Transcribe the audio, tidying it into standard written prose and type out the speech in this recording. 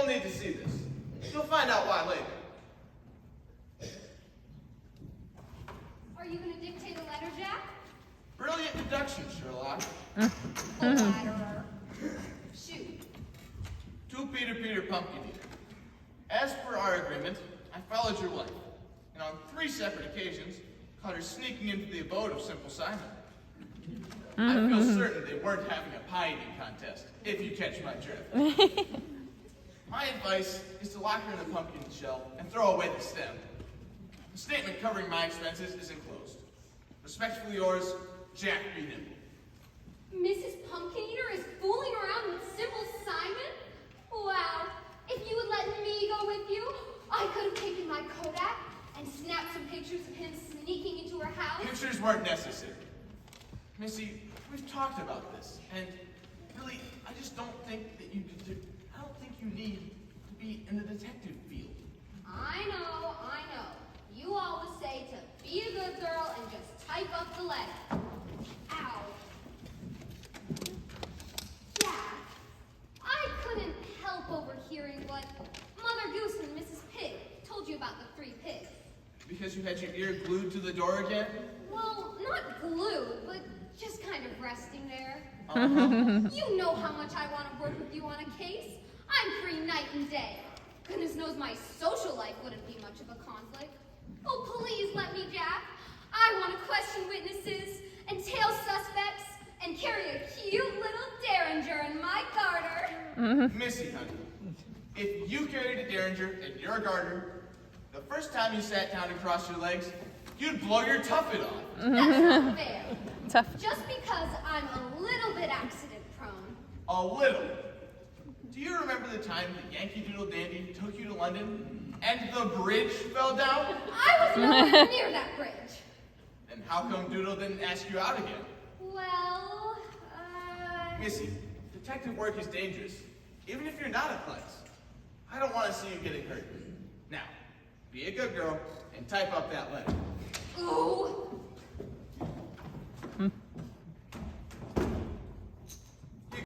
don't need to see this. You'll find out why later. Are you going to dictate a letter, Jack? Brilliant deduction, Sherlock. Flatterer. Shoot. To Peter Pumpkin Eater. As per our agreement, I followed your wife, and on 3 separate occasions, caught her sneaking into the abode of Simple Simon. I feel certain they weren't having a pie eating contest, if you catch my drift. My advice is to lock her in the pumpkin shell and throw away the stem. The statement covering my expenses is enclosed. Respectfully yours, Jack B. Nimble. Mrs. Pumpkin Eater is fooling around with Simple Simon? Wow. If you would let me go with you, I could have taken my Kodak and snapped some pictures of him sneaking into her house. Pictures weren't necessary. Missy, we've talked about this, and really, I just don't think that you could do, I don't think you need to be in the detective field. I know. You always say to be a good girl and just type up the letter. Ow. Yeah, I couldn't help overhearing what Mother Goose and Mrs. Pig told you about the 3 pigs. Because you had your ear glued to the door again? Well, not glued, but just kind of resting there. Uh-huh. You know how much I want to work with you on a case. I'm free night and day. Goodness knows my social life wouldn't be much of a conflict. Oh, please let me, Jack. I want to question witnesses and tail suspects and carry a cute little derringer in my garter. Missy, honey, if you carried a derringer and you're a garter, the first time you sat down and crossed your legs, you'd blow your tuffet off. That's not fair. Tough. Just because I'm a little bit accident prone. A little. Do you remember the time that Yankee Doodle Dandy took you to London and the bridge fell down? I was nowhere near that bridge. And how come Doodle didn't ask you out again? Well, Missy, detective work is dangerous, even if you're not a klutz. I don't want to see you getting hurt. Now, be a good girl and type up that letter. Ooh,